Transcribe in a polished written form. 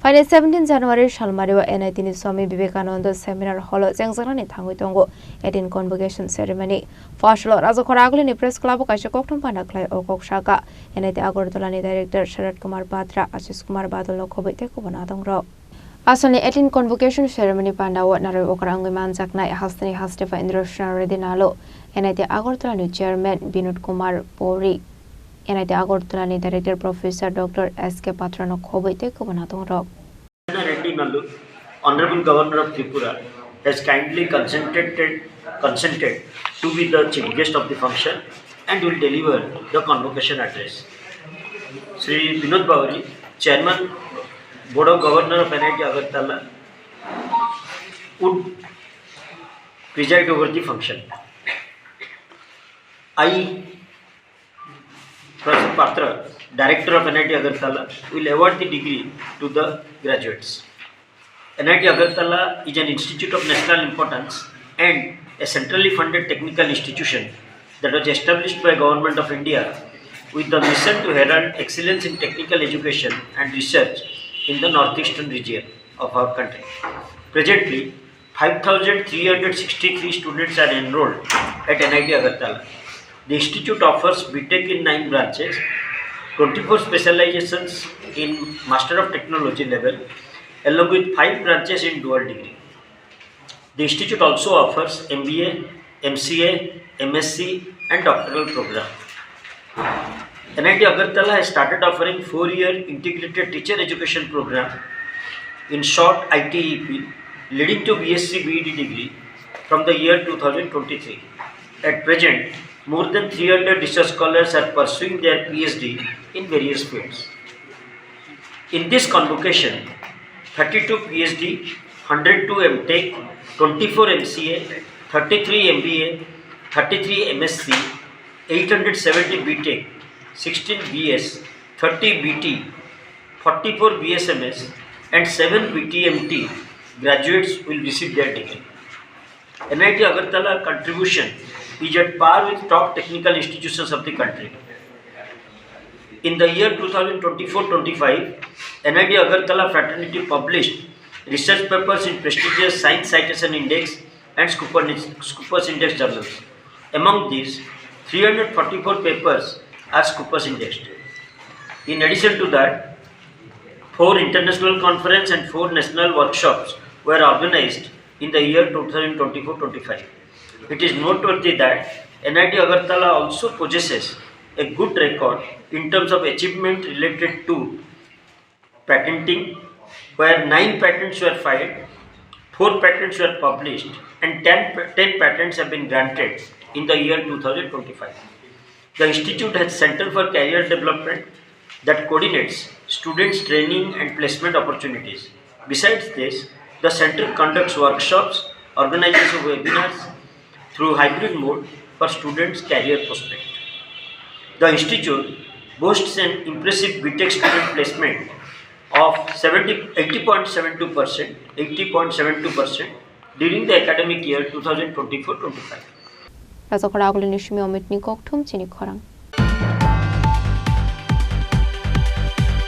Phainai 17 January Salmario NIT Swami Vivekananda Seminar Hall Chengjaknani Thangwi Tongo 18th Convocation Ceremony Phaslo Rajakhor Aguli Press Club Kaisa Kokthum Panda Khlawi Sakha NIT Agartala Director Sarat Kumar Patra Ashish Kumar Badal Khobwi Kubun Adongrok Asli 18th Convocation Ceremony Panda wat narai Khorang Chengjaknani hastani hastefa Indroshan Redinalo NIT Agartala Chairman Kumar Pori NIT Agartala Director Professor Dr. S.K. Patra Khobwi Kubun Adongrok Honorable Governor of Tripura has kindly consented to be the chief guest of the function and will deliver the convocation address. Sri Vinod Bawari, Chairman Board of Governor of NIT Agartala, would preside over the function. I, Professor Patra, Director of NIT Agartala, will award the degree to the graduates. NIT Agartala is an institute of national importance and a centrally funded technical institution that was established by Government of India with the mission to herald excellence in technical education and research in the northeastern region of our country. Presently, 5,363 students are enrolled at NIT Agartala. The institute offers BTech in 9 branches, 24 specializations in Master of Technology level, along with 5 branches in dual degree. The institute also offers MBA, MCA, MSc and doctoral program. NIT Agartala has started offering 4-year integrated teacher education program, in short ITEP, leading to BSc BEd degree from the year 2023. At present, more than 300 research scholars are pursuing their PhD in various fields. In this convocation, 32 PhD, 102 MTech, 24 MCA, 33 MBA, 33 MSc, 870 BTech, 16 BS, 30 BT, 44 BSMS and 7 BTMT graduates will receive their degree. NIT Agartala contribution is at par with top technical institutions of the country. In the year 2024-25, NIT Agartala fraternity published research papers in prestigious Science Citation Index and Scopus Index journals. Among these, 344 papers are Scopus indexed. In addition to that, 4 international conferences and 4 national workshops were organized in the year 2024-25. It is noteworthy that NIT Agartala also possesses a good record in terms of achievement related to patenting, where 9 patents were filed, 4 patents were published and 10 patents have been granted in the year 2025. The institute has Center for Career Development that coordinates students' training and placement opportunities. Besides this, the center conducts workshops, organizes webinars through hybrid mode for students' career prospect. The institute boasts an impressive BTech student placement of 80.72% during the academic year 2024-25. Rajakhor Aguli Kokthum Chini Khorang.